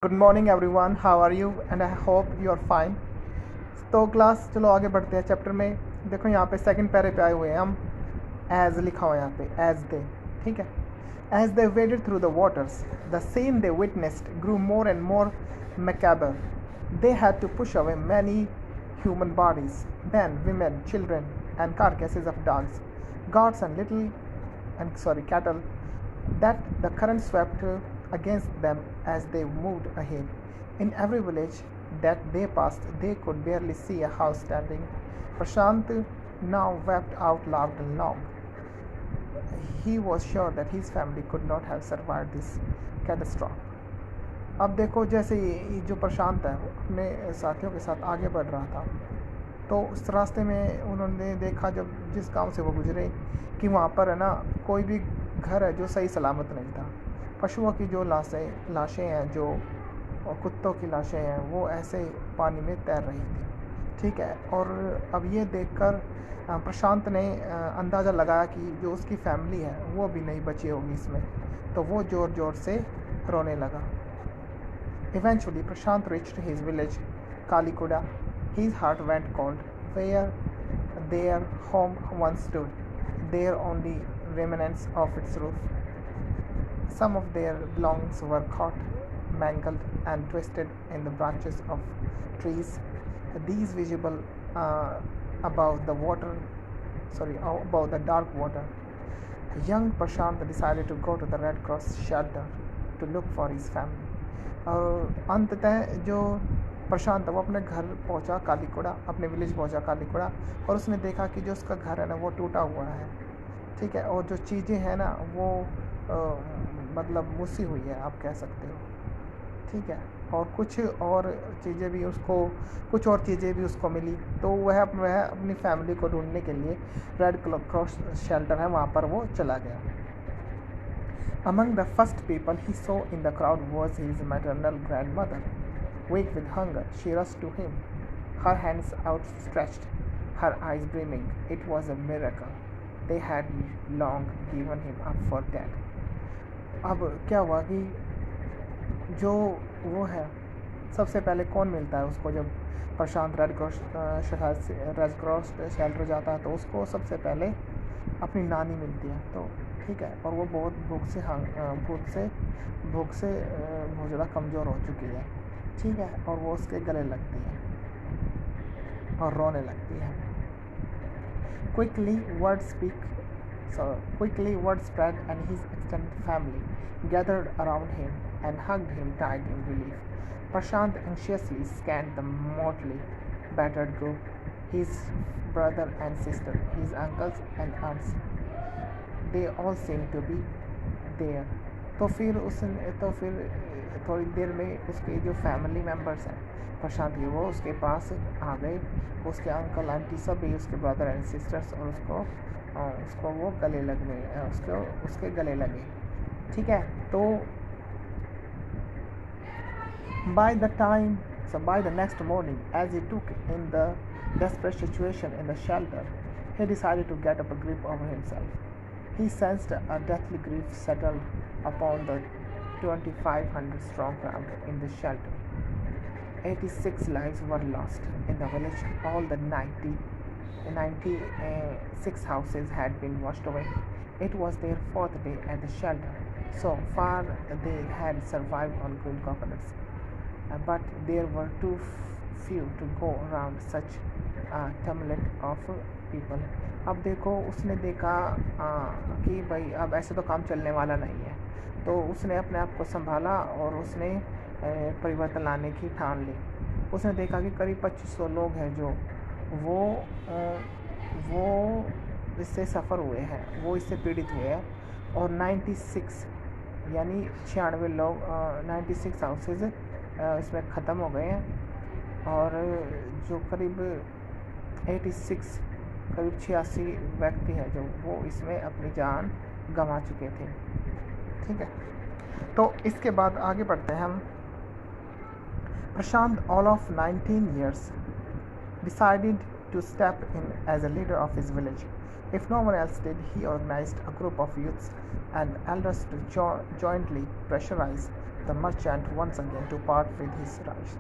Good morning everyone, how are you and I hope you are fine. तो class चलो आगे बढ़ते हैं चैप्टर में। देखो यहाँ पे सेकंड पैरे पे आए हुए हैं हम। एज लिखा हुआ है यहाँ पे, एज दे। ठीक है। As they waded through the waters, the scene they witnessed grew more and more macabre. They had to push away many human bodies, men, women, children, and carcasses of dogs, goats, and cattle that the current swept against them as they moved ahead. In every village that they passed, they could barely see a house standing. Prashant now wept out loud and long. He was sure that his family could not have survived this catastrophe. अब देखो, जैसे ये जो प्रशांत है अपने साथियों के साथ आगे बढ़ रहा था, तो उस रास्ते में उन्होंने देखा, जब जिस गांव से वो गुजरे, कि वहाँ पर है ना कोई भी घर है जो सही सलामत नहीं था। पशुओं की जो लाशें हैं, जो कुत्तों की लाशें हैं, वो ऐसे पानी में तैर रही थी। ठीक है। और अब ये देखकर प्रशांत ने अंदाज़ा लगाया कि जो उसकी फैमिली है वो भी नहीं बची होगी इसमें, तो वो ज़ोर ज़ोर से रोने लगा। Eventually, Prashant reached his village, Kalikuda. His heart went cold. Where their home once stood, there only remnants of its roof. Some of their belongings were caught, mangled, and twisted in the branches of trees. These visible above the above the dark water. Young Prashant decided to go to the Red Cross shelter to look for his family. अंततः जो प्रशांत वो अपने घर पहुंचा, कालीकुड़ा, अपने village पहुंचा कालीकुड़ा, और उसने देखा कि जो उसका घर है ना वो टूटा हुआ है। ठीक है। और जो चीज़ें हैं ना वो मतलब मुसी हुई है, आप कह सकते हो। ठीक है। और कुछ और चीज़ें भी उसको मिली, तो वह अपनी फैमिली को ढूंढने के लिए रेड क्रॉस शेल्टर है वहाँ पर वो चला गया। Among the first people he saw in the crowd was his maternal grandmother. Weak with hunger, she rushed to him, her hands outstretched, her eyes brimming. It was a miracle. They had long given him up for dead. अब क्या हुआ कि जो वो है, सबसे पहले कौन मिलता है उसको, जब प्रशांत रेड क्रॉस शेल्टर जाता है तो उसको सबसे पहले अपनी नानी मिलती है। तो ठीक है। और वो बहुत भूख से बहुत ज़्यादा कमज़ोर हो चुकी है। ठीक है। और वो उसके गले लगती है और रोने लगती है। Quickly word spread, and his extended family gathered around him and hugged him tight in relief. Prashant anxiously scanned the mortally battered group, his brother and sister, his uncles and aunts. They all seemed to be there. तो फिर थोड़ी देर में उसके जो family members हैं प्रशांत के, वो उसके पास आ गए। उसके अंकल आंटी सभी, उसके ब्रदर एंड सिस्टर्स, और उसको वो गले लगने उसके गले लगे। ठीक है। तो by the next morning, as he took in the desperate situation in the shelter, he decided to get up a grip over himself. He sensed a deathly grief settled upon the 2,500 strong crowd in the shelter. 86 lives were lost in the village. All the 96 houses had been washed away. It was their fourth day at the shelter. So far they had survived on green coconuts, but there were too few to go around such a tumult of people. अब देखो, उसने देखा कि भाई अब ऐसे तो काम चलने वाला नहीं है, तो उसने अपने आप को संभाला और उसने परिवर्तन लाने की ठान ली। उसने देखा कि करीब 2500 लोग हैं जो वो इससे सफ़र हुए हैं, वो इससे पीड़ित हुए हैं, और 96 यानी 96 लोग 96 हाउसेज इसमें ख़त्म हो गए हैं, और जो करीब 86 व्यक्ति हैं जो वो इसमें अपनी जान गंवा चुके थे। ठीक है। तो इसके बाद आगे बढ़ते हैं हम। Prashant, all of 19 years, decided to step in as a leader of his village. If no one else did, he organized a group of youths and elders to jointly pressurize the merchant once again to part with his rice.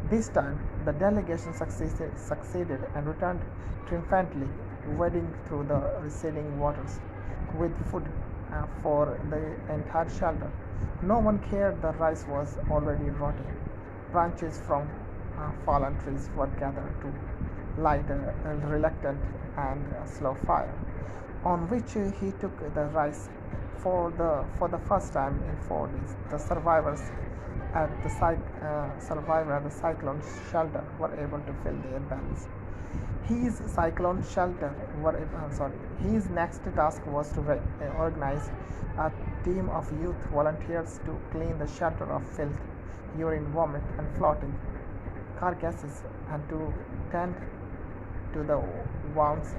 This time, the delegation succeeded and returned triumphantly, wading through the receding waters with food for the entire shelter. No one cared the rice was already rotting. Branches from fallen trees were gathered to light a reluctant and slow fire, on which he took the rice for the first time in 4 days. The survivors at the cyclone shelter were able to fill their bellies. His next task was to organize a team of youth volunteers to clean the shelter of filth, urine, vomit, and floating carcasses, and to tend to the wounds,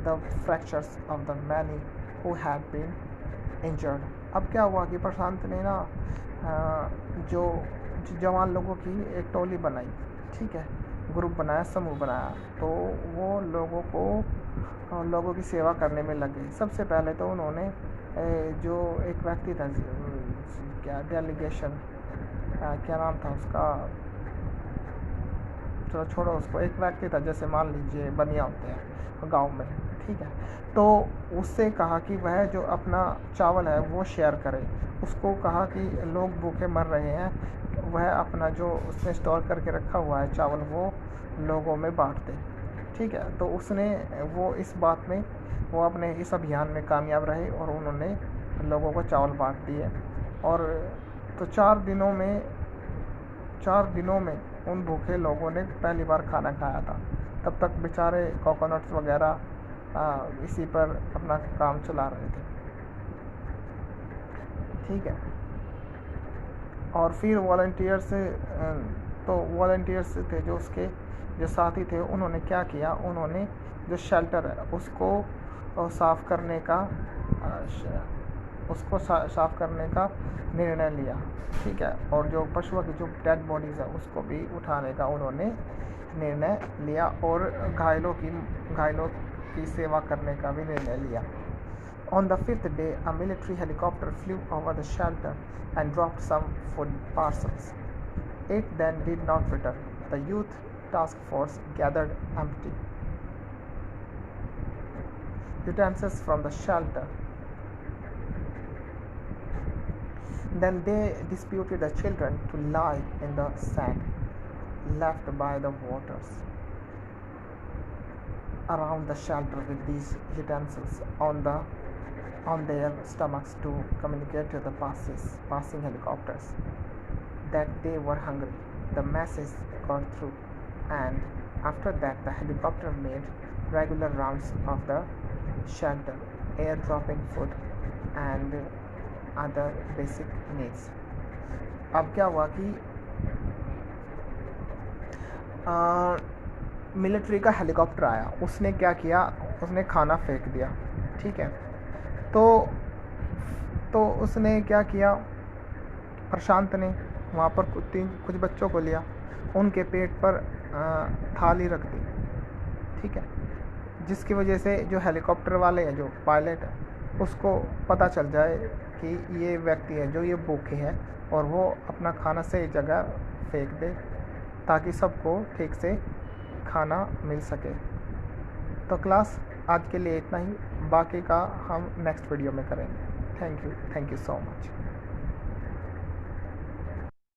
the fractures of the many who had been injured. अब क्या हुआ कि प्रशांत ने ना जो जवान लोगों की एक टोली बनाई, ठीक है, ग्रुप बनाया, समूह बनाया, तो वो लोगों की सेवा करने में लग गए. सबसे पहले तो उन्होंने जो एक व्यक्ति था, क्या डेलीगेशन, क्या नाम था उसका, चलो छोड़ो उसको, एक व्यक्ति था, जैसे मान लीजिए बनिया होते हैं गांव में, ठीक है, तो उससे कहा कि वह जो अपना चावल है वो शेयर करे. उसको कहा कि लोग भूखे मर रहे हैं, वह अपना जो उसने स्टोर करके रखा हुआ है चावल वो लोगों में बांट दे, ठीक है. तो उसने वो इस बात में वो अपने इस अभियान में कामयाब रहे और उन्होंने लोगों को चावल बांट दिए. और तो 4 दिनों में उन भूखे लोगों ने पहली बार खाना खाया था. तब तक बेचारे कोकोनट्स वगैरह इसी पर अपना काम चला रहे थे, ठीक है. और फिर वॉलंटियर्स थे जो उसके जो साथी थे, उन्होंने क्या किया, उन्होंने जो शेल्टर है उसको साफ़ करने का निर्णय लिया, ठीक है. और जो पशुओं की जो डेड बॉडीज़ है उसको भी उठाने का उन्होंने निर्णय लिया और घायलों की सेवा करने का भी निर्णय लिया. On the 5th day, a military helicopter flew over the shelter and dropped some food parcels. It then did not return. The youth task force gathered empty utensils from the shelter. Then they disputed the children to lie in the sand left by the waters around the shelter with these utensils on their stomachs to communicate to the passing helicopters that they were hungry. The message got through, and after that the helicopter made regular rounds of the shelter, airdropping food and other basic needs. अब क्या हुआ कि military का helicopter आया, उसने क्या किया, उसने खाना फेंक दिया, ठीक है. तो उसने क्या किया, प्रशांत ने वहाँ पर कुछ बच्चों को लिया, उनके पेट पर थाली रख दी, ठीक है, जिसकी वजह से जो हेलीकॉप्टर वाले हैं, जो पायलट है, उसको पता चल जाए कि ये व्यक्ति है जो ये भूखे हैं और वो अपना खाना सही जगह फेंक दे ताकि सबको ठीक से खाना मिल सके. तो क्लास आज के लिए इतना ही, बाकी का हम नेक्स्ट वीडियो में करेंगे. Thank you so much.